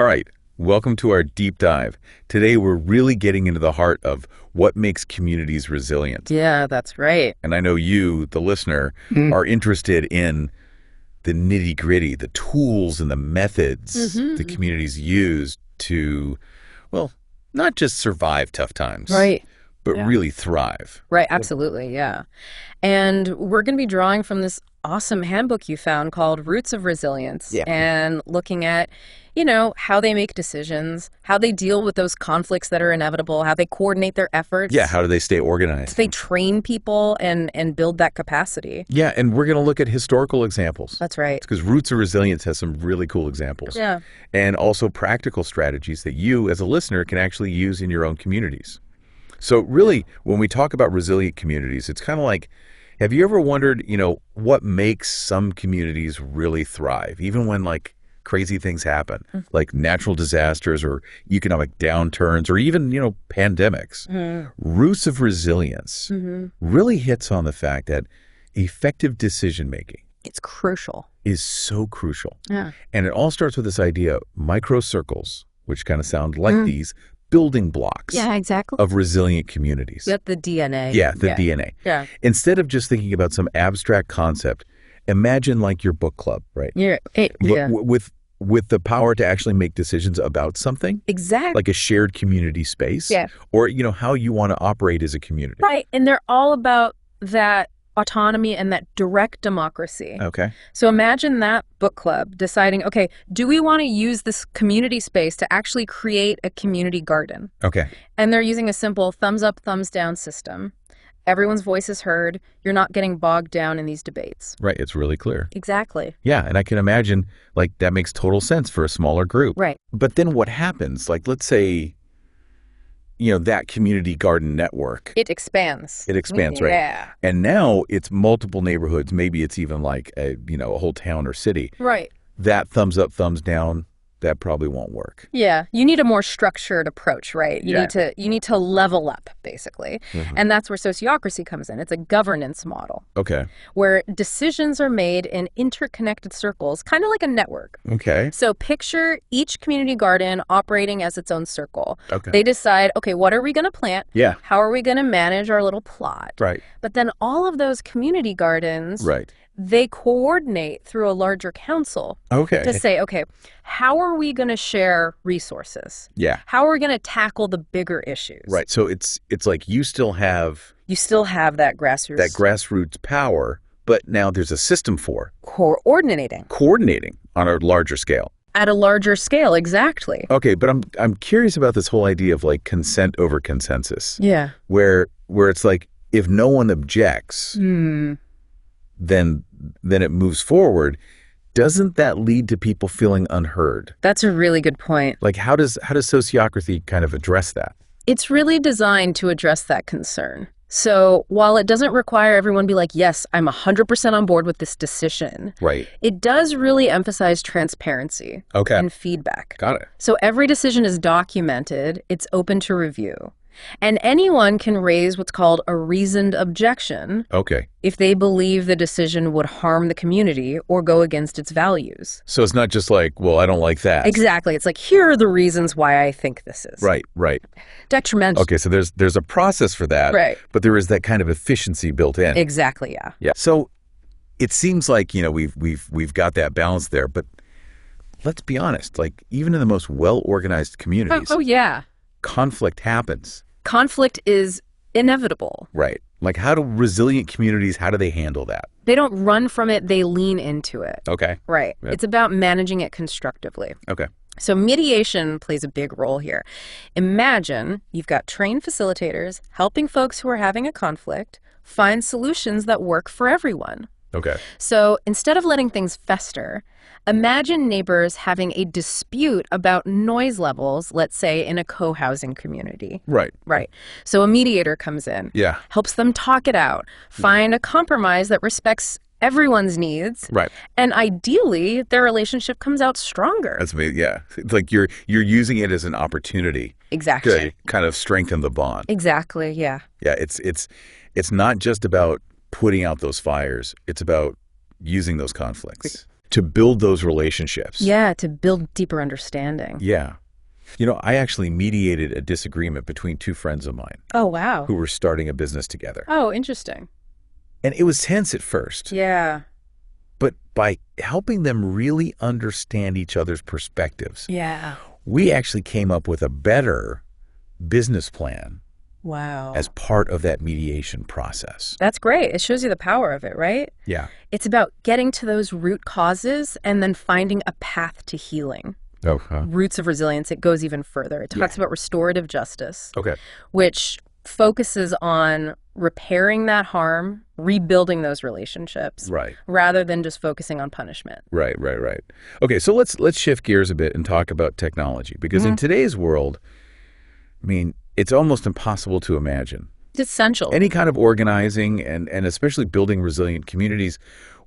right, welcome to our deep dive. Today we're really getting into the heart of what makes communities resilient. Yeah, that's right. And I know you, the listener, are interested in the nitty-gritty, the tools and the methods the communities use to, well, not just survive tough times, Right. but really thrive. Right, absolutely, yeah. And we're going to be drawing from this awesome handbook you found called Roots of Resilience and looking at, how they make decisions, how they deal with those conflicts that are inevitable, how they coordinate their efforts. Yeah, how do they stay organized? They train people and build that capacity. Yeah, and we're going to look at historical examples. That's right. Because Roots of Resilience has some really cool examples. Yeah. And also practical strategies that you, as a listener, can actually use in your own communities. So really, when we talk about resilient communities, it's kind of like, have you ever wondered, what makes some communities really thrive, even when crazy things happen, like natural disasters or economic downturns or even, pandemics? Roots of Resilience really hits on the fact that effective decision-making It's crucial. is so crucial. Yeah. And it all starts with this idea of micro circles, which kind of sound like these building blocks Yeah, exactly. of resilient communities. Got the DNA. Yeah, the DNA. Yeah. Instead of just thinking about some abstract concept, imagine your book club, right? Yeah. With the power to actually make decisions about something, Exactly. like a shared community space, Yeah. or how you want to operate as a community. Right. And they're all about that autonomy and that direct democracy. Okay. So imagine that book club deciding, okay, do we want to use this community space to actually create a community garden? Okay. And they're using a simple thumbs up, thumbs down system. Everyone's voice is heard. You're not getting bogged down in these debates. Right. It's really clear. Exactly. Yeah. And I can imagine that makes total sense for a smaller group. Right. But then what happens? Let's say, that community garden network. It expands. It expands, right? Yeah. And now it's multiple neighborhoods. Maybe it's even a whole town or city. Right. That thumbs up, thumbs down, that probably won't work. Yeah, you need a more structured approach, right? You Yeah. need to level up, basically. And that's where sociocracy comes in. It's a governance model Okay. where decisions are made in interconnected circles, kind of like a network. Okay. So picture each community garden operating as its own circle. Okay. They decide, okay, what are we going to plant? Yeah. How are we going to manage our little plot? Right. But then all of those community gardens, Right. they coordinate through a larger council Okay. to say, okay, how are we going to share resources? Yeah. How are we going to tackle the bigger issues? Right. So it's like you still have You still have that grassroots power, but now there's a system for coordinating coordinating on a larger scale. at a larger scale. Exactly. Okay, but I'm curious about this whole idea of consent over consensus, Yeah. where it's if no one objects, then it moves forward. Doesn't that lead to people feeling unheard? That's a really good point. How does sociocracy kind of address that? It's really designed to address that concern. So while it doesn't require everyone to be like, yes, I'm 100% on board with this decision, Right. it does really emphasize transparency Okay. and feedback. Got it. So every decision is documented, it's open to review. And anyone can raise what's called a reasoned objection Okay. if they believe the decision would harm the community or go against its values. So it's not just well, I don't like that. Exactly. It's here are the reasons why I think this is Right. Right. detrimental. Okay. So there's a process for that. Right. But there is that kind of efficiency built in. Exactly, yeah. Yeah. So it seems like we've got that balance there, but let's be honest. Even in the most well-organized communities, Oh, yeah. conflict happens. Conflict is inevitable. Right. How do resilient communities, how do they handle that? They don't run from it, they lean into it. Okay. Right. Yeah. It's about managing it constructively. Okay. So mediation plays a big role here. Imagine you've got trained facilitators helping folks who are having a conflict find solutions that work for everyone. Okay. So instead of letting things fester, imagine neighbors having a dispute about noise levels, let's say in a co-housing community. Right. Right. So a mediator comes in, Yeah. helps them talk it out, find a compromise that respects everyone's needs. Right. And ideally, their relationship comes out stronger. That's me. Yeah. It's you're using it as an opportunity Exactly. to kind of strengthen the bond. Exactly. Yeah. Yeah. It's not just about putting out those fires. It's about using those conflicts. to build those relationships. Yeah, to build deeper understanding. Yeah. You know, I actually mediated a disagreement between two friends of mine Oh, wow. who were starting a business together. Oh, interesting. And it was tense at first. Yeah. But by helping them really understand each other's perspectives, Yeah. we actually came up with a better business plan Wow. as part of that mediation process. That's great. It shows you the power of it, right? Yeah. It's about getting to those root causes and then finding a path to healing. Okay. Roots of Resilience, it goes even further. It talks about restorative justice, Okay. which focuses on repairing that harm, rebuilding those relationships, Right. rather than just focusing on punishment. Right. Okay, so let's shift gears a bit and talk about technology, because in today's world, I mean, it's almost impossible to imagine It's essential. any kind of organizing and especially building resilient communities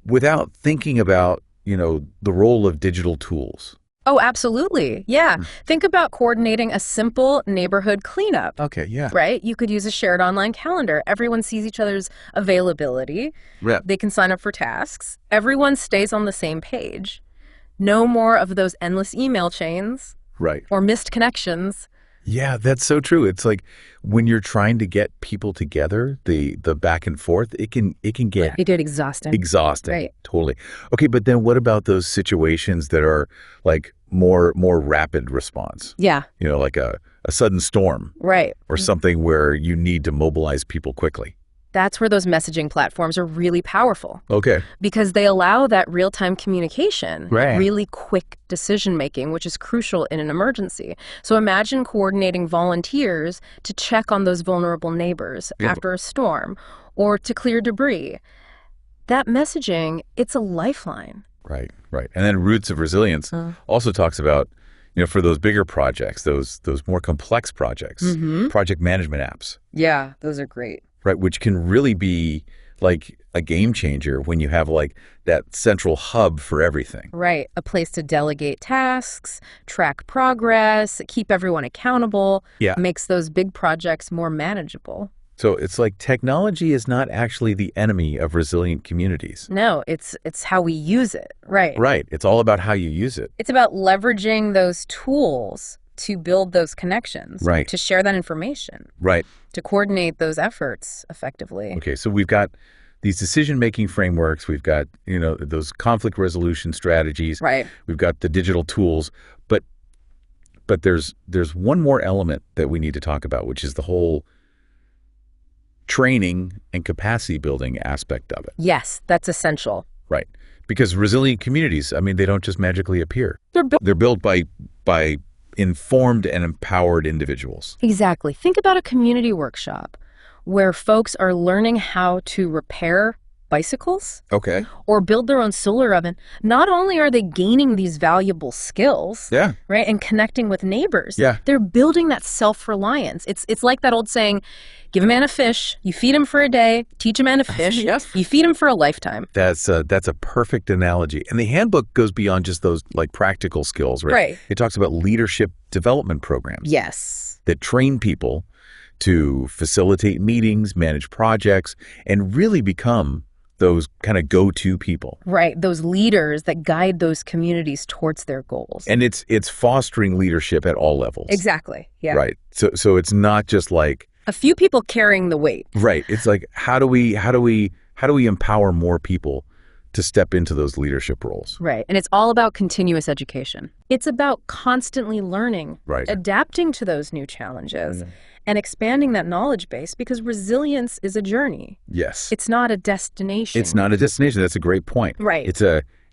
without thinking about, you know, the role of digital tools. Oh, absolutely. Yeah. Think about coordinating a simple neighborhood cleanup. Okay, yeah. Right? You could use a shared online calendar. Everyone sees each other's availability. Yeah. They can sign up for tasks. Everyone stays on the same page. No more of those endless email chains Right. or missed connections. Yeah, that's so true. It's like when you're trying to get people together, the back and forth, it can get It get exhausting. exhausting. Right. Totally. Okay, but then what about those situations that are like more rapid response? Yeah, You know, like a sudden storm right. or something where you need to mobilize people quickly. That's where those messaging platforms are really powerful Okay. because they allow that real-time communication, Right. really quick decision-making, which is crucial in an emergency. So imagine coordinating volunteers to check on those vulnerable neighbors Yeah. after a storm or to clear debris. That messaging, it's a lifeline. Right. And then Roots of Resilience also talks about, you know, for those bigger projects, those more complex projects, project management apps. Yeah, those are great. Right, which can really be like a game changer when you have like that central hub for everything. Right. A place to delegate tasks, track progress, keep everyone accountable, Yeah. makes those big projects more manageable. So it's like technology is not actually the enemy of resilient communities. No, it's how we use it. Right. Right. It's all about how you use it. It's about leveraging those tools to build those connections, Right. to share that information, Right. to coordinate those efforts effectively. Okay. So we've got these decision-making frameworks. We've got, you know, those conflict resolution strategies. Right. We've got the digital tools. But there's one more element that we need to talk about, which is the whole training and capacity building aspect of it. Yes, that's essential. Right. Because resilient communities, I mean, they don't just magically appear. They're built. They're built by informed and empowered individuals. Exactly. Think about a community workshop where folks are learning how to repair bicycles Okay. or build their own solar oven. Not only are they gaining these valuable skills, Yeah. right, and connecting with neighbors, Yeah. they're building that self-reliance. It's like that old saying, give a man a fish, you feed him for a day, teach a man to fish, Yes. you feed him for a lifetime. That's a perfect analogy. And the handbook goes beyond just those like practical skills, right? Right. It talks about leadership development programs Yes. that train people to facilitate meetings, manage projects, and really become those kind of go-to people. Right, those leaders that guide those communities towards their goals. And it's fostering leadership at all levels. Exactly, yeah. Right. So it's not just like, A few people carrying the weight. right. It's like, how do we empower more people to step into those leadership roles? Right, and it's all about continuous education. It's about constantly learning, Right. adapting to those new challenges, and expanding that knowledge base because resilience is a journey. Yes. It's not a destination. It's not a destination. That's a great point. Right.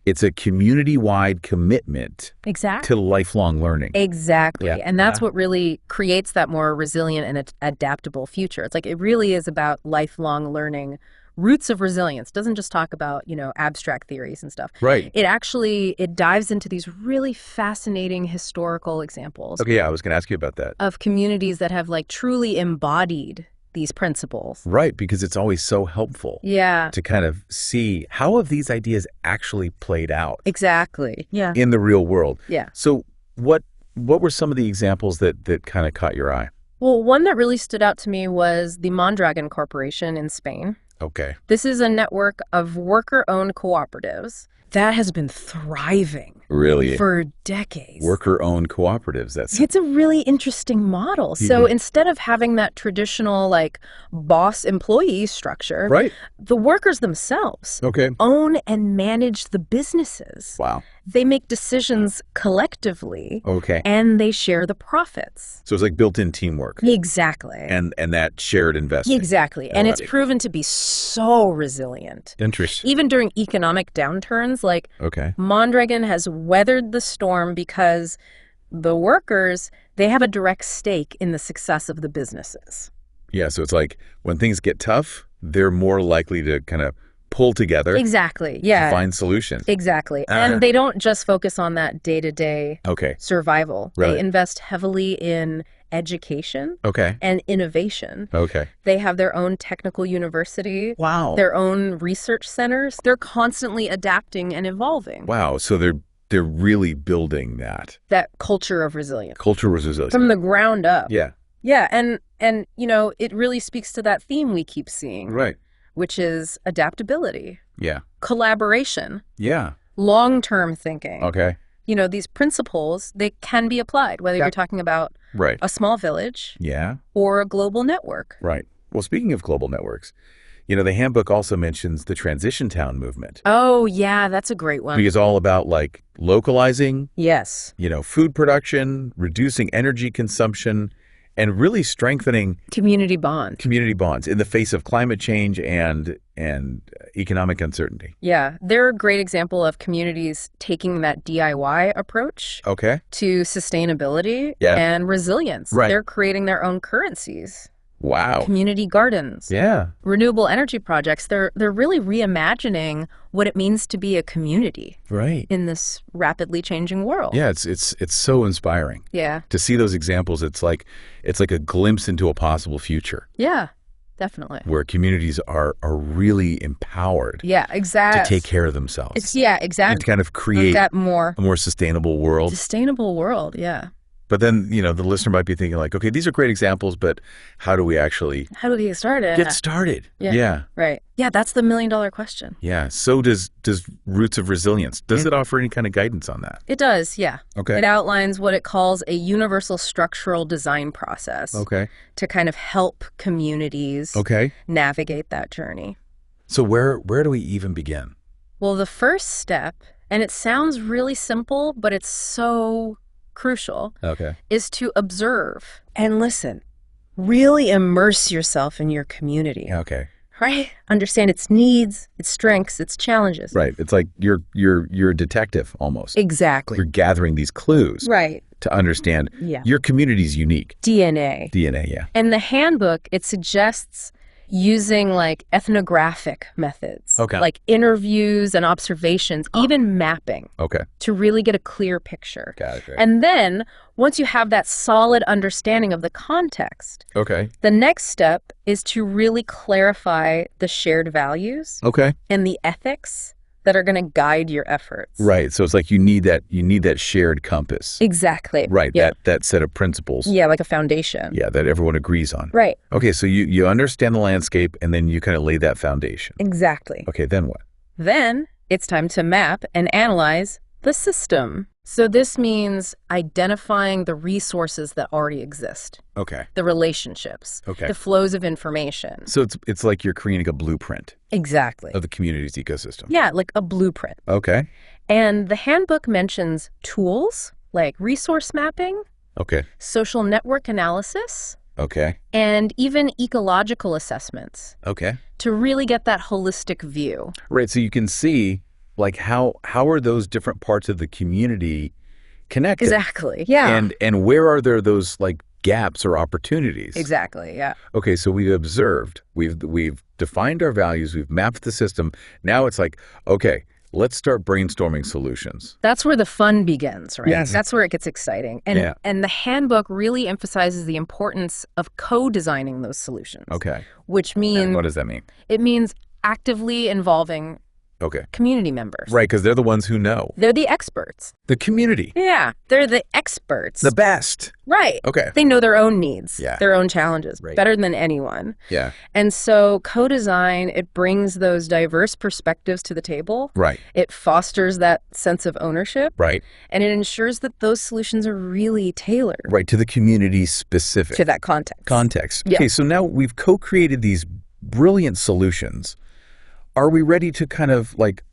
It's a community-wide commitment Exactly. to lifelong learning. Exactly. Yeah. And that's what really creates that more resilient and adaptable future. It's like it really is about lifelong learning. Roots of Resilience doesn't just talk about, abstract theories and stuff. Right. It dives into these really fascinating historical examples Okay, yeah, I was going to ask you about that. of communities that have like truly embodied these principles. Right, because it's always so helpful Yeah, to kind of see how have these ideas actually played out exactly. Yeah. in the real world. Yeah. So what were some of the examples that kind of caught your eye? Well, one that really stood out to me was the Mondragon Corporation in Spain. Okay. This is a network of worker-owned cooperatives that has been thriving Really? for decades. Worker-owned cooperatives. It's a really interesting model. So instead of having that traditional like boss-employee structure, right. the workers themselves own and manage the businesses. Wow. They make decisions collectively, Okay. and they share the profits. So it's like built-in teamwork. Exactly. And that shared investing. Exactly. And it's proven to be so resilient. Interesting. Even during economic downturns, like Mondragon has weathered the storm because the workers, they have a direct stake in the success of the businesses. Yeah, so it's like when things get tough, they're more likely to kind of pull together. Exactly. Yeah. To find solutions. Exactly. And they don't just focus on that day-to-day survival. Right. They invest heavily in education and innovation. They have their own technical university. Wow. Their own research centers. They're constantly adapting and evolving. Wow. So they're really building that culture of resilience. Culture of resilience. From the ground up. Yeah. Yeah, and you know, it really speaks to that theme we keep seeing. Right. Which is adaptability. Yeah. Collaboration. Yeah. Long-term thinking. Okay. You know, these principles, they can be applied, whether you're talking about a small village or a global network. Right. Well, speaking of global networks, you know, the handbook also mentions the transition town movement. Oh, yeah, that's a great one. Because it's all about like localizing, you know, food production, reducing energy consumption, and really strengthening community bonds in the face of climate change and economic uncertainty. Yeah, they're a great example of communities taking that DIY approach to sustainability and resilience. Right. They're creating their own currencies. Wow. Community gardens. Yeah. Renewable energy projects. They're really reimagining what it means to be a community. Right. In this rapidly changing world. Yeah, it's so inspiring. Yeah. To see those examples, it's like a glimpse into a possible future. Yeah. Definitely. Where communities are really empowered. Yeah, exactly. To take care of themselves. Exactly. And to kind of create a more sustainable world. Sustainable world, yeah. But then, you know, the listener might be thinking like, okay, these are great examples, but how do we get started? Get started. Yeah. Right. Yeah, that's the $1 million question. Yeah. So does Roots of Resilience, does it offer any kind of guidance on that? It does, yeah. Okay. It outlines what it calls a universal structural design process. To kind of help communities navigate that journey. So where do we even begin? Well, the first step, and it sounds really simple, but it's so crucial, is to observe and listen. Really immerse yourself in your community. Right? Understand its needs, its strengths, its challenges. Right. It's like you're a detective almost. Exactly. You're gathering these clues. Right. To understand your community's unique. DNA, yeah. And the handbook, it suggests using like ethnographic methods, like interviews and observations, even mapping, to really get a clear picture. Got it. And then once you have that solid understanding of the context, the next step is to really clarify the shared values and the ethics that are going to guide your efforts. Right. So it's like you need that shared compass. Exactly. Right. Yeah. That set of principles. Yeah, like a foundation. Yeah, that everyone agrees on. Right. Okay, so you understand the landscape and then you kind of lay that foundation. Exactly. Okay, then what? Then it's time to map and analyze the system. So this means identifying the resources that already exist. The relationships. The flows of information. So it's like you're creating a blueprint. Exactly. Of the community's ecosystem. Yeah, like a blueprint. And the handbook mentions tools like resource mapping. Social network analysis. And even ecological assessments. To really get that holistic view. Right, so you can see like how are those different parts of the community connected? Exactly. Yeah. And where are there those like gaps or opportunities? Exactly. Yeah. Okay, so we've observed, we've defined our values, we've mapped the system. Now it's like, okay, let's start brainstorming solutions. That's where the fun begins, right? Yes. That's where it gets exciting. And the handbook really emphasizes the importance of co-designing those solutions. Okay. Which means... And what does that mean? It means actively involving Okay. Community members. Right, because they're the ones who know. They're the experts. The community. Yeah, they're the experts. The best. Right. Okay. They know their own needs, Yeah. their own challenges, Right. better than anyone. Yeah. And so co-design, it brings those diverse perspectives to the table. Right. It fosters that sense of ownership. Right. And it ensures that those solutions are really tailored Right, to the community specific. to that context. Yeah. Okay, so now we've co-created these brilliant solutions. Are we ready to kind of like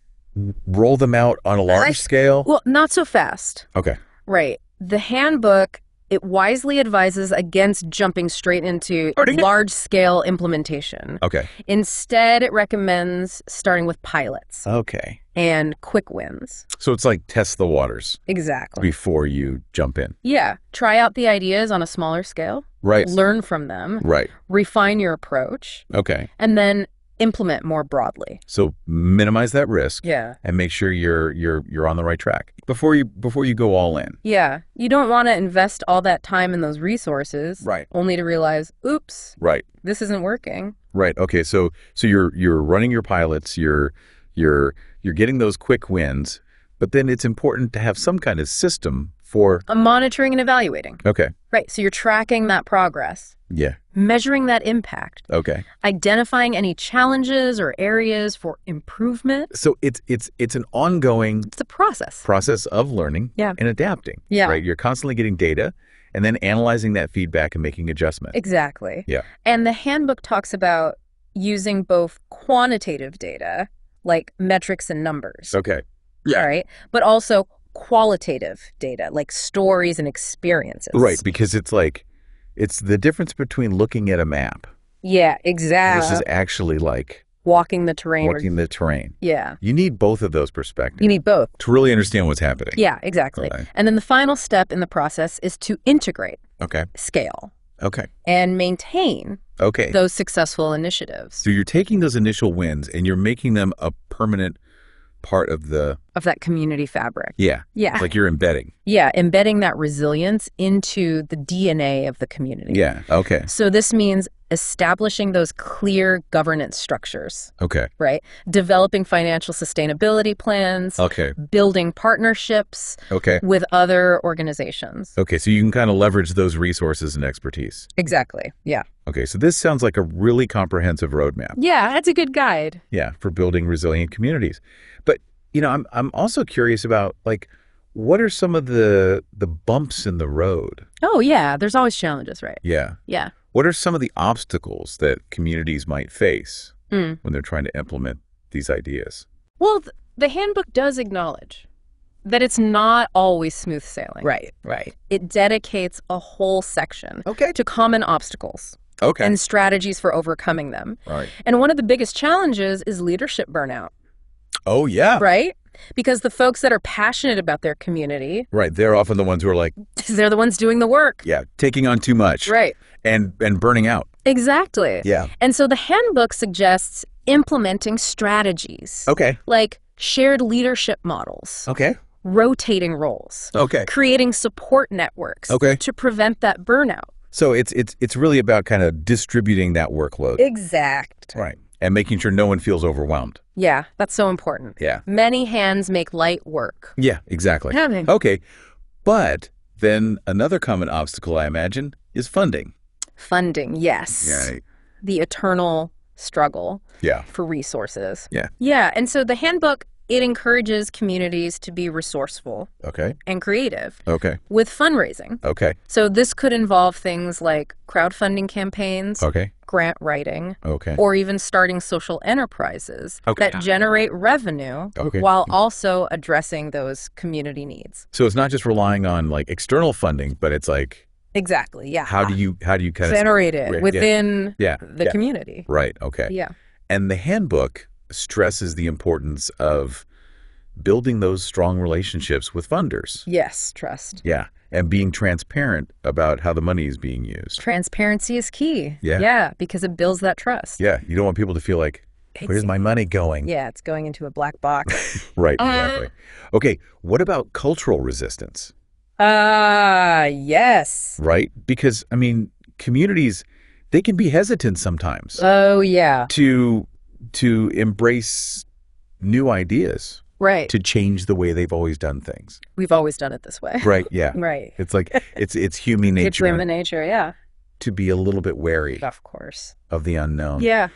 roll them out on a large scale? Well, not so fast. Okay. Right. The handbook, it wisely advises against jumping straight into large-scale implementation. Okay. Instead, it recommends starting with pilots Okay. and quick wins. So it's like test the waters Exactly. before you jump in. Yeah. Try out the ideas on a smaller scale. Right. Learn from them. Right. Refine your approach. Okay. And then implement more broadly. So minimize that risk. Yeah. And make sure you're on the right track before you go all in. Yeah. You don't want to invest all that time in those resources. Right. Only to realize, oops, Right. this isn't working. Right. Okay. So you're running your pilots. You're getting those quick wins, but then it's important to have some kind of system for. Monitoring and evaluating. Okay. Right. So you're tracking that progress, Yeah. measuring that impact, Okay. identifying any challenges or areas for improvement. So it's an ongoing It's a process. process of learning Yeah. and adapting. Yeah. Right. You're constantly getting data and then analyzing that feedback and making adjustments. Exactly. Yeah. And the handbook talks about using both quantitative data, like metrics and numbers. Okay. Yeah. All right. But also qualitative data, like stories and experiences. Right. Because it's the difference between looking at a map Yeah, exactly. versus actually like Walking the terrain. walking the terrain. Yeah. You need both of those perspectives You need both. to really understand what's happening. Yeah, exactly. Right. And then the final step in the process is to integrate, Okay. scale, Okay. and maintain Okay. those successful initiatives So you're taking those initial wins and you're making them a permanent part of the. of that community fabric. Yeah. Yeah. It's like you're embedding. Yeah, embedding that resilience into the DNA of the community. Yeah. Okay. So this means establishing those clear governance structures, Okay. right? Developing financial sustainability plans, Okay. building partnerships Okay. with other organizations. Okay. So you can kind of leverage those resources and expertise. Exactly. Yeah. Okay. So this sounds like a really comprehensive roadmap. Yeah, that's a good guide. Yeah. For building resilient communities. But, I'm also curious about like, what are some of the bumps in the road? Oh, yeah. There's always challenges, right? Yeah. Yeah. What are some of the obstacles that communities might face Mm. when they're trying to implement these ideas? Well, the handbook does acknowledge that it's not always smooth sailing. Right. It dedicates a whole section Okay. to common obstacles Okay. and strategies for overcoming them. All right. And one of the biggest challenges is leadership burnout, Oh, yeah. right? Because the folks that are passionate about their community, Right. They're often the ones who are like, they're the ones doing the work. yeah, taking on too much. Right. And burning out. Exactly. Yeah. And so the handbook suggests implementing strategies Okay. like shared leadership models, Okay. rotating roles, Okay. creating support networks Okay. to prevent that burnout. So it's really about kind of distributing that workload. Exact. Right. And making sure no one feels overwhelmed. Yeah, that's so important. Yeah. Many hands make light work. Yeah, exactly. Having. Okay. But then another common obstacle, I imagine, is funding. Funding, yes. Yeah. The eternal struggle Yeah. for resources. Yeah. Yeah, and so the handbook, it encourages communities to be resourceful Okay. and creative Okay. with fundraising. Okay. So this could involve things like crowdfunding campaigns, Okay. grant writing, Okay. or even starting social enterprises Okay. that generate revenue Okay. while also addressing those community needs. So it's not just relying on like external funding, but it's like Exactly, yeah. how do you kind of generate it Yeah. within Yeah. the Yeah. community? Right. Okay. Yeah. And the handbook stresses the importance of building those strong relationships with funders. Yes, trust. Yeah. And being transparent about how the money is being used. Transparency is key. Yeah. Yeah, because it builds that trust. Yeah. You don't want people to feel like, where's my money going? Yeah, it's going into a black box. Right. Exactly. Okay. What about cultural resistance? Yes. Right? Because, I mean, communities, they can be hesitant sometimes Oh, yeah. to embrace new ideas Right. to change the way they've always done things. We've always done it this way. Right, yeah. Right. It's like, it's human nature. It's human nature, yeah. To be a little bit wary Of course. of the unknown. Yeah.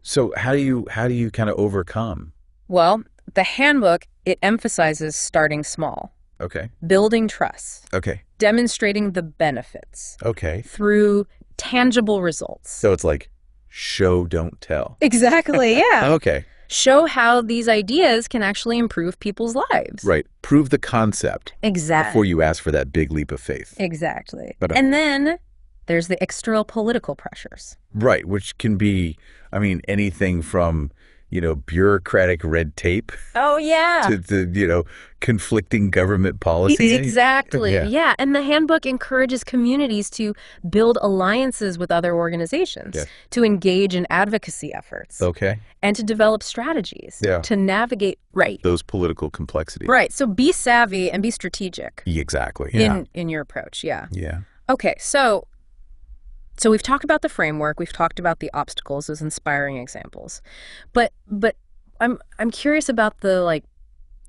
So how do you kind of overcome? Well, the handbook, it emphasizes starting small, Okay. building trust, Okay. demonstrating the benefits Okay. through tangible results. So it's like show, don't tell. Exactly, yeah. Okay. Show how these ideas can actually improve people's lives. Right. Prove the concept Exactly. before you ask for that big leap of faith. Exactly. But, and then there's the external political pressures. Right, which can be, I mean, anything from, bureaucratic red tape Oh, yeah. to conflicting government policy. Exactly. Yeah. Yeah. And the handbook encourages communities to build alliances with other organizations, Yeah. to engage in advocacy efforts, Okay. and to develop strategies Yeah. to navigate. Right. Those political complexities. Right. So be savvy and be strategic Exactly. Yeah. in your approach. Yeah. Yeah. Okay. So we've talked about the framework, we've talked about the obstacles as inspiring examples. But I'm curious about the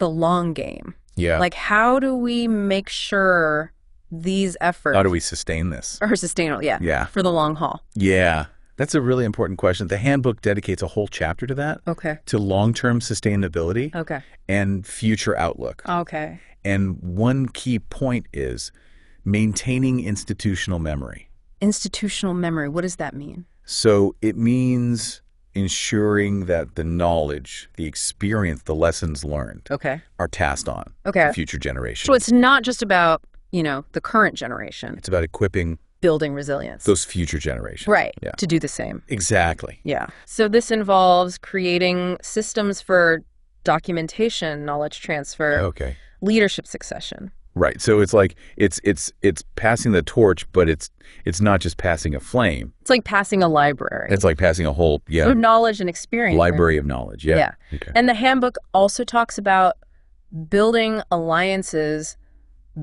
long game. Yeah. Like, how do we make sure these efforts How do we sustain this? are sustainable? Yeah. Yeah. For the long haul. Yeah. That's a really important question. The handbook dedicates a whole chapter to that, Okay. to long-term sustainability Okay. and future outlook. Okay. And one key point is maintaining institutional memory. Institutional memory. What does that mean? So it means ensuring that the knowledge, the experience, the lessons learned Okay. are passed on Okay. to future generations. So it's not just about, the current generation It's about equipping building resilience. those future generations. Right. Yeah. To do the same. Exactly. Yeah. So this involves creating systems for documentation, knowledge transfer, Okay. leadership succession. Right. So it's like it's passing the torch, but it's not just passing a flame. It's like passing a library. It's like passing a whole of knowledge and experience. library of knowledge. Yeah. Yeah. Okay. And the handbook also talks about building alliances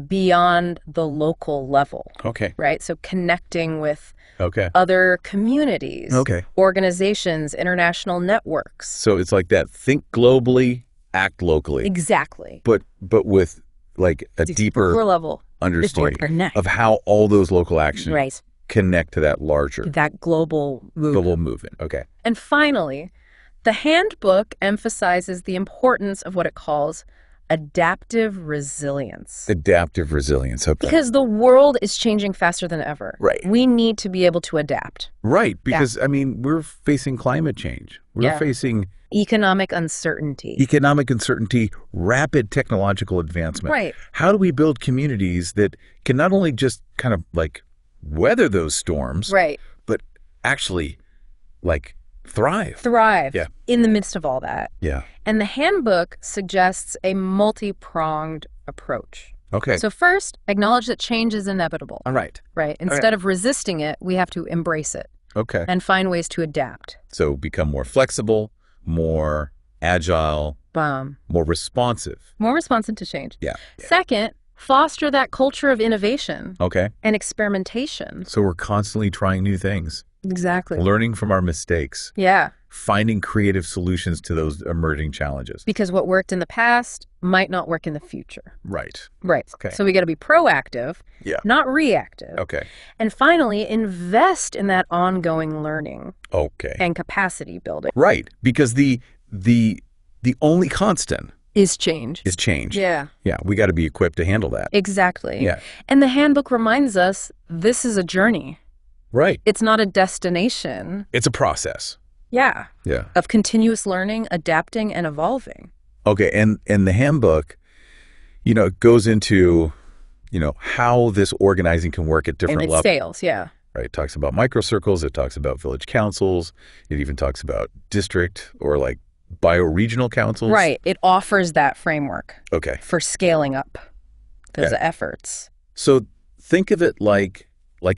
beyond the local level, Okay. right? So connecting with Okay. other communities, Okay. organizations, international networks. So it's like that. Think globally, act locally, Exactly. but with like a deeper level understanding connect. of how all those local actions Right. connect to that larger That global move. global movement. Okay. And finally, the handbook emphasizes the importance of what it calls adaptive resilience. Adaptive resilience. Okay. Because the world is changing faster than ever. Right. We need to be able to adapt. Right. Because, I mean, we're facing climate change. We're Yeah. facing Economic uncertainty. economic uncertainty, rapid technological advancement. Right. How do we build communities that can not only just kind of like weather those storms, Right. but actually like thrive? Thrive Yeah. in the midst of all that. Yeah. And the handbook suggests a multi-pronged approach. Okay. So first, acknowledge that change is inevitable. All right. Right. Instead of resisting it, we have to embrace it Okay. and find ways to adapt. So become more flexible, more agile, more responsive. More responsive to change. Yeah. Second, foster that culture of innovation Okay. and experimentation. So we're constantly trying new things, Exactly. learning from our mistakes, Yeah. finding creative solutions to those emerging challenges. Because what worked in the past might not work in the future. Right. Right. Okay. So we got to be proactive, Yeah. not reactive. Okay. And finally, invest in that ongoing learning Okay. and capacity building. Right. Because the only constant Is change. is change. Yeah. Yeah. We got to be equipped to handle that. Exactly. Yeah. And the handbook reminds us this is a journey. Right. It's not a destination. It's a process. Yeah. Yeah. Of continuous learning, adapting, and evolving. Okay. And the handbook, it goes into, how this organizing can work at different And it levels. scales, yeah. Right. It talks about microcircles. It talks about village councils. It even talks about district or like bioregional councils. Right. It offers that framework Okay. for scaling up those Yeah. efforts. So think of it like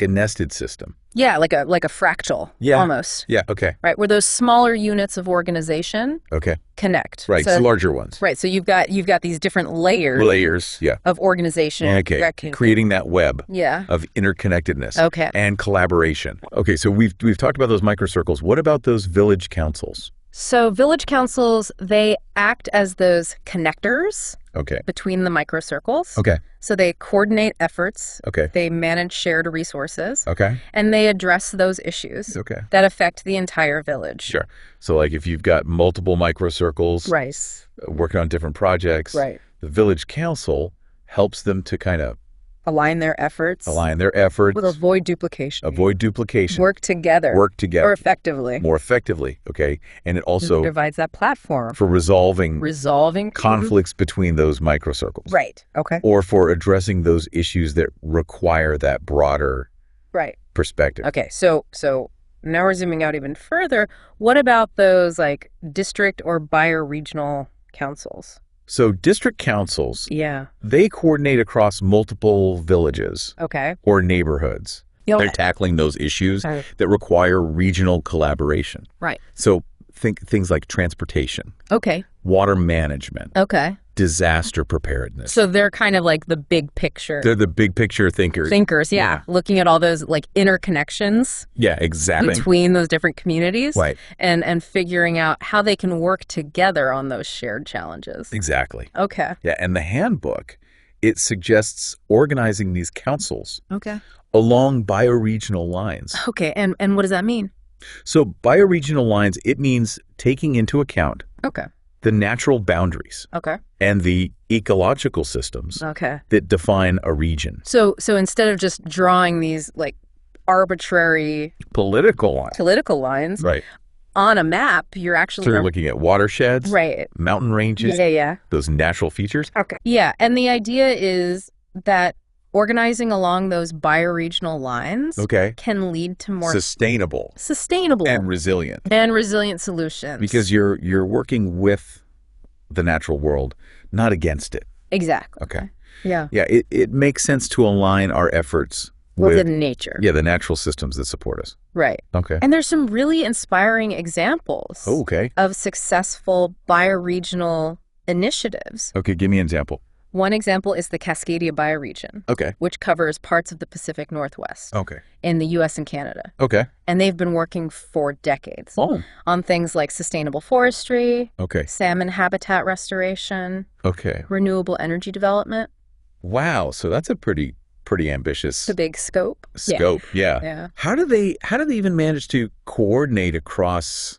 a nested system. Yeah, like a fractal, Yeah. almost. Yeah. Okay. Right, where those smaller units of organization Okay. connect. Right. So, So larger ones. right, so you've got these different layers Layers. Yeah. of organization. Okay. that can- Creating that web Yeah. of interconnectedness. Okay. And collaboration. Okay. So we've talked about those microcircles. What about those village councils? So village councils, they act as those connectors Okay. between the microcircles. Okay. So they coordinate efforts, Okay. they manage shared resources, Okay. and they address those issues Okay. that affect the entire village. Sure. So like if you've got multiple microcircles Right. working on different projects, Right. the village council helps them to kind of Align their efforts. align their efforts, With avoid duplication. avoid duplication, Work together. work together Or effectively. more effectively, okay? And it also Provides that platform. for resolving Resolving conflicts between those microcircles. Right. Okay. Or for addressing those issues that require that broader Right. perspective. Okay. So now we're zooming out even further. What about those like district or bioregional councils? So district councils, Yeah. they coordinate across multiple villages Okay. or neighborhoods. They're tackling those issues that require regional collaboration. Right. So think things like transportation, Okay. water management, Okay. disaster preparedness. So they're kind of like the big picture They're the big picture thinkers. thinkers. Yeah. Looking at all those like interconnections Yeah, exactly. between those different communities. Right. And figuring out how they can work together on those shared challenges. Exactly. Okay. Yeah, and the handbook, it suggests organizing these councils Okay. along bioregional lines. Okay. And what does that mean? So bioregional lines, it means taking into account Okay. the natural boundaries Okay. and the ecological systems Okay. that define a region. So instead of just drawing these like arbitrary Political lines. political lines Right. on a map, you're actually So you're looking at watersheds, right. mountain ranges, Yeah. those natural features. Okay. Yeah, and the idea is that organizing along those bioregional lines Okay. can lead to more Sustainable sustainable and resilient. and resilient solutions. Because you're working with the natural world, not against it. exactly. Okay. Yeah. Yeah, it makes sense to align our efforts With with nature. the natural systems that support us. Right. Okay. And there's some really inspiring examples Oh, okay. of successful bioregional initiatives. Okay, give me an example. One example is the Cascadia bioregion, Okay. which covers parts of the Pacific Northwest Okay. in the U.S. and Canada. Okay. And they've been working for decades Oh. on things like sustainable forestry, Okay. salmon habitat restoration, Okay. renewable energy development. Wow. So that's a pretty ambitious It's a big scope. scope. Yeah. Yeah. How do they even manage to coordinate across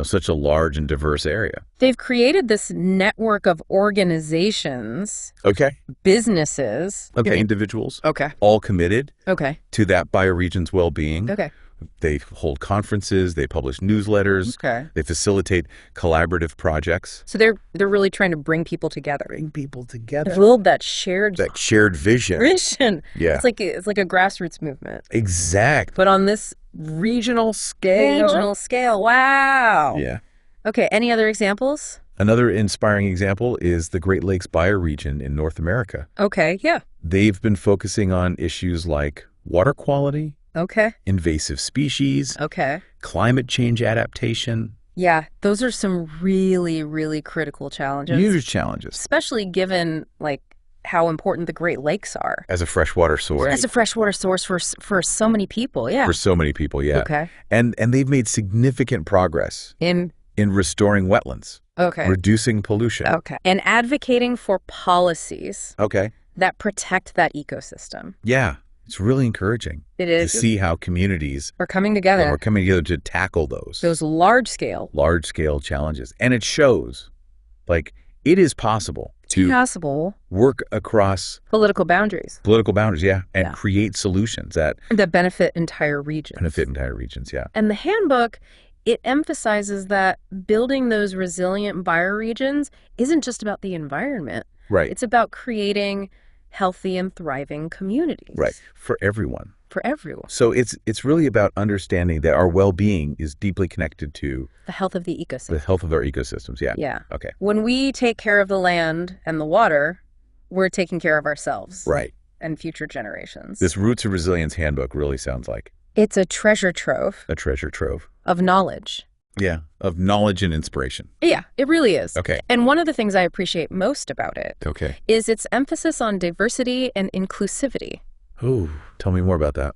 such a large and diverse area? They've created this network of organizations, Okay. businesses. Okay. Individuals Okay. all committed Okay. to that bioregion's well-being. Okay. They hold conferences, they publish newsletters, Okay. they facilitate collaborative projects. So they're really trying to bring people together. Bring people together. Build that shared That shared vision. vision. Yeah. It's like a grassroots movement. Exact. But on this Regional scale. regional scale. Wow. Yeah. Okay, any other examples? Another inspiring example is the Great Lakes bioregion in North America. Okay, yeah. They've been focusing on issues like water quality, Okay. invasive species, Okay. climate change adaptation. Yeah, those are some really, really critical challenges. Huge challenges Especially given like how important the Great Lakes are. as a freshwater source. As a freshwater source for so many people, yeah. For so many people, yeah. Okay. And they've made significant progress in restoring wetlands, Okay. reducing pollution. Okay. And advocating for policies Okay. that protect that ecosystem. Yeah. It's really encouraging It to is. see how communities We're coming together. are coming together to tackle those large-scale large-scale challenges. And it shows, like, it is possible to possible work across political boundaries political boundaries, and Yeah. create solutions that that benefit entire regions. benefit entire regions, And the handbook, it emphasizes that building those resilient bioregions isn't just about the environment. Right. It's about creating healthy and thriving communities. Right. For everyone. For everyone. So it's really about understanding that our well-being is deeply connected to The health of the ecosystem. the health of our ecosystems. Yeah. Yeah. Okay. When we take care of the land and the water, we're taking care of ourselves. Right. And future generations. This Roots of Resilience handbook really sounds like It's a treasure trove a treasure trove. of knowledge. Yeah. Of knowledge and inspiration. Yeah, it really is. Okay. And one of the things I appreciate most about it Okay. is its emphasis on diversity and inclusivity. Oh, tell me more about that.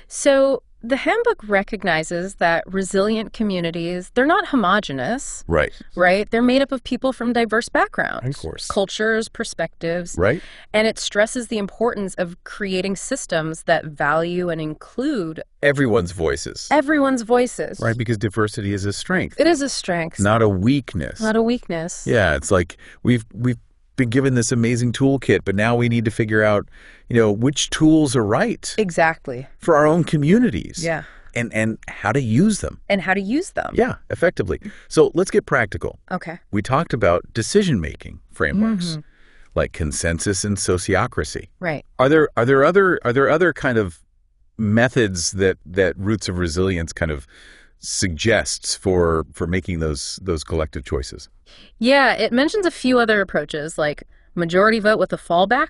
So The handbook recognizes that resilient communities, they're not homogenous, Right. right? They're made up of people from diverse backgrounds, Of course. cultures, perspectives, Right. and it stresses the importance of creating systems that value and include Everyone's voices. everyone's voices. Right, because diversity is a strength, It is a strength, not a weakness. not a weakness. Yeah, it's like we've been given this amazing toolkit, but now we need to figure out, which tools are right Exactly. for our own communities. Yeah. And how to use them. And how to use them. Yeah, effectively. So let's get practical. Okay. We talked about decision-making frameworks like consensus and sociocracy. Right. Are there other kind of methods that Roots of Resilience kind of suggests for making those collective choices? Yeah, it mentions a few other approaches like majority vote with a fallback.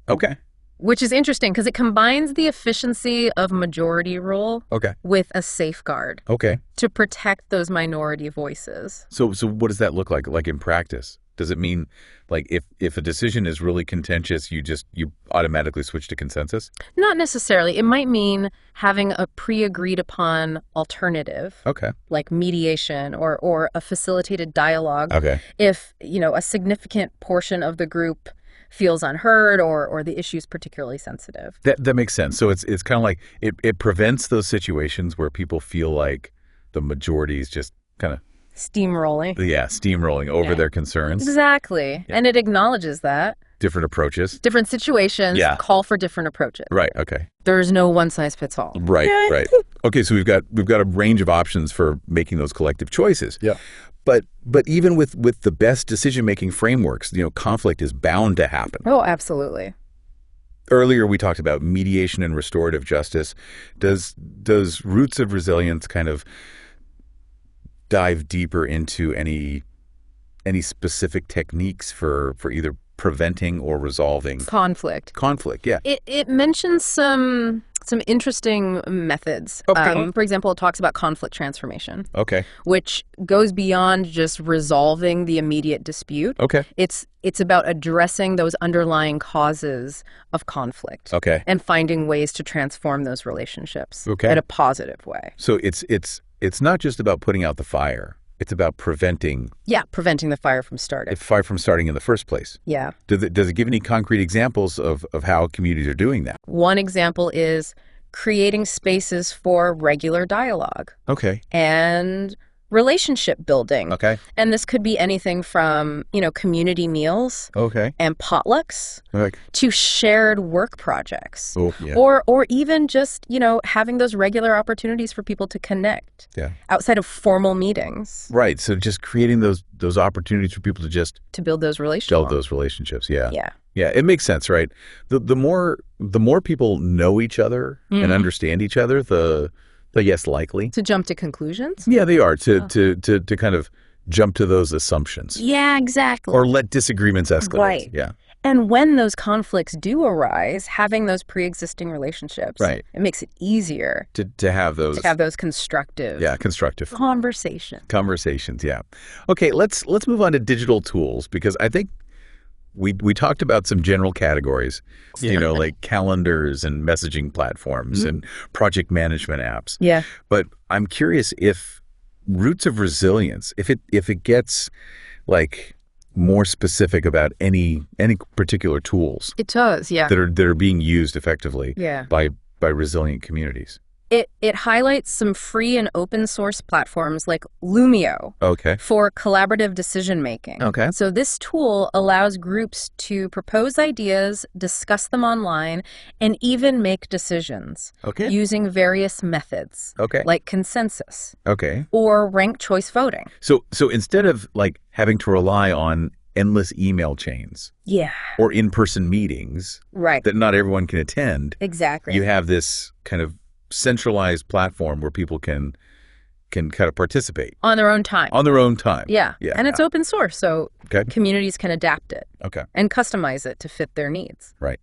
Okay. Which is interesting because it combines the efficiency of majority rule Okay. with a safeguard Okay. to protect those minority voices. So what does that look like in practice? Does it mean like if a decision is really contentious, you automatically switch to consensus? Not necessarily. It might mean having a pre-agreed upon alternative, Okay. like mediation or a facilitated dialogue. Okay. If, a significant portion of the group feels unheard or the issue is particularly sensitive. That makes sense. So it's kind of like it prevents those situations where people feel like the majority is just kind of steamrolling over their concerns. Exactly. Yeah. And it acknowledges that. Different approaches. Different situations call for different approaches. Right. Okay. There's no one size fits all. Right. Right. Okay. So we've got a range of options for making those collective choices. Yeah. But even with the best decision-making frameworks, conflict is bound to happen. Oh, absolutely. Earlier, we talked about mediation and restorative justice. Does Roots of Resilience kind of dive deeper into any specific techniques for either preventing or resolving conflict? Yeah. It mentions some interesting methods. Okay. For example, it talks about conflict transformation. Okay. Which goes beyond just resolving the immediate dispute. Okay. It's about addressing those underlying causes of conflict. Okay. And finding ways to transform those relationships Okay. in a positive way. So it's not just about putting out the fire. It's about preventing the fire from starting. fire from starting in the first place. Yeah. Does it give any concrete examples of how communities are doing that? One example is creating spaces for regular dialogue Okay. and relationship building. Okay. And this could be anything from, community meals Okay. and potlucks Like, to shared work projects. oh, yeah. Or even just, having those regular opportunities for people to connect Yeah. outside of formal meetings Right. So just creating those opportunities for people to just to build those relationships. build those relationships. Yeah. Yeah. Yeah. It makes sense, right? The more people know each other and understand each other, the less likely. To jump to conclusions? Yeah, they are to kind of jump to those assumptions Yeah, exactly. or let disagreements escalate. Right. Yeah. And when those conflicts do arise, having those pre-existing relationships, Right. it makes it easier To have those. to have those constructive constructive conversations. Yeah. Okay, let's move on to digital tools because I think we talked about some general categories, like calendars and messaging platforms and project management apps. Yeah. But I'm curious if Roots of Resilience, if it gets like more specific about any particular tools It does, yeah. that are being used effectively Yeah. by resilient communities. It highlights some free and open source platforms like Lumio Okay. for collaborative decision making. Okay. So this tool allows groups to propose ideas, discuss them online, and even make decisions Okay. using various methods Okay. like consensus Okay. or ranked choice voting. So instead of like having to rely on endless email chains Yeah. or in-person meetings Right. that not everyone can attend, Exactly. you have this kind of centralized platform where people can kind of participate on their own time. on their own time. Yeah. Yeah. And it's open source, so Okay. communities can adapt it Okay. and customize it to fit their needs. Right.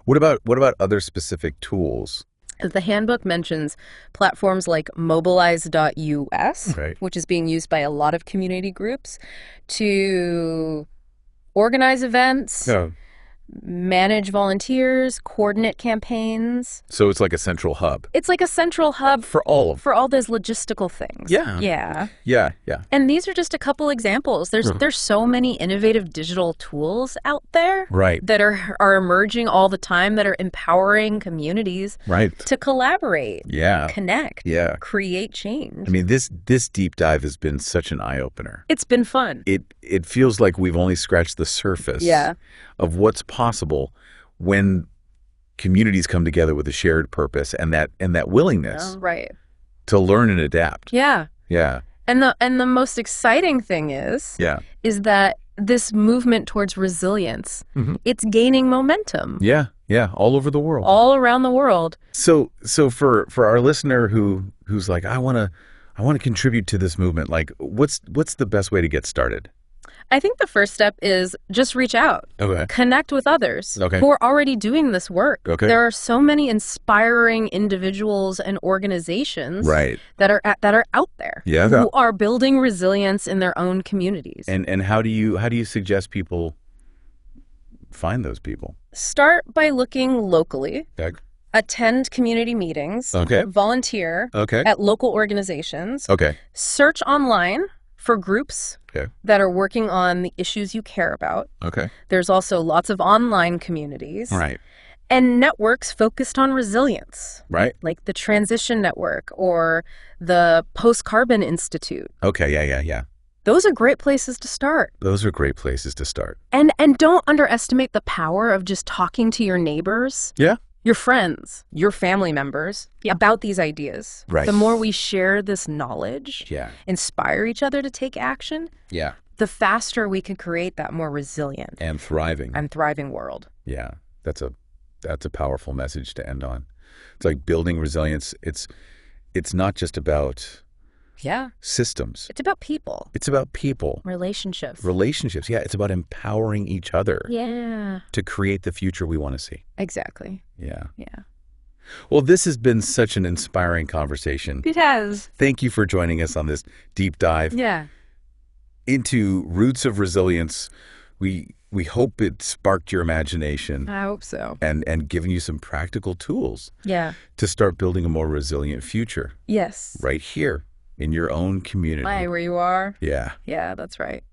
What about other specific tools? The handbook mentions platforms like mobilize.us, Right. which is being used by a lot of community groups to organize events, Oh, manage volunteers, coordinate campaigns. So it's like a central hub It's like a central hub for all of them. for all those logistical things. Yeah. Yeah. Yeah, yeah. And these are just a couple examples. There's so many innovative digital tools out there Right. that are emerging all the time that are empowering communities Right. to collaborate, Yeah. connect, Yeah. create change. I mean, this deep dive has been such an eye-opener. It's been fun. It feels like we've only scratched the surface of what's possible when communities come together with a shared purpose and that willingness Right. to learn and adapt. Yeah. Yeah. And the most exciting thing is that this movement towards resilience, it's gaining momentum Yeah. Yeah. All over the world. all around the world. So for our listener who's like, I want to contribute to this movement, like what's the best way to get started? I think the first step is just reach out. Okay. Connect with others Okay. who are already doing this work. Okay. There are so many inspiring individuals and organizations Right. that are out there Yeah. who are building resilience in their own communities. And how do you suggest people find those people? Start by looking locally. Okay. Attend community meetings. Okay. Volunteer Okay. at local organizations. Okay. Search online for groups Okay. that are working on the issues you care about. Okay. There's also lots of online communities. Right. And networks focused on resilience, Right. like the Transition Network or the Post-Carbon Institute. Okay. Yeah. Those are great places to start. Those are great places to start. And don't underestimate the power of just talking to your neighbors, Yeah. your friends, your family members about these ideas. Right. The more we share this knowledge, Yeah. inspire each other to take action, Yeah. the faster we can create that more resilient And thriving. and thriving world. Yeah. That's a powerful message to end on. It's like building resilience. It's not just about Yeah. systems. It's about people, It's about people, relationships. relationships. Yeah. It's about empowering each other Yeah. to create the future we want to see. Exactly. Yeah. Yeah. Well, this has been such an inspiring conversation. It has. Thank you for joining us on this deep dive Yeah. into roots of resilience. We hope it sparked your imagination I hope so. and given you some practical tools Yeah. to start building a more resilient future Yes. right here in your own community. Hi, where you are. Yeah. Yeah, that's right.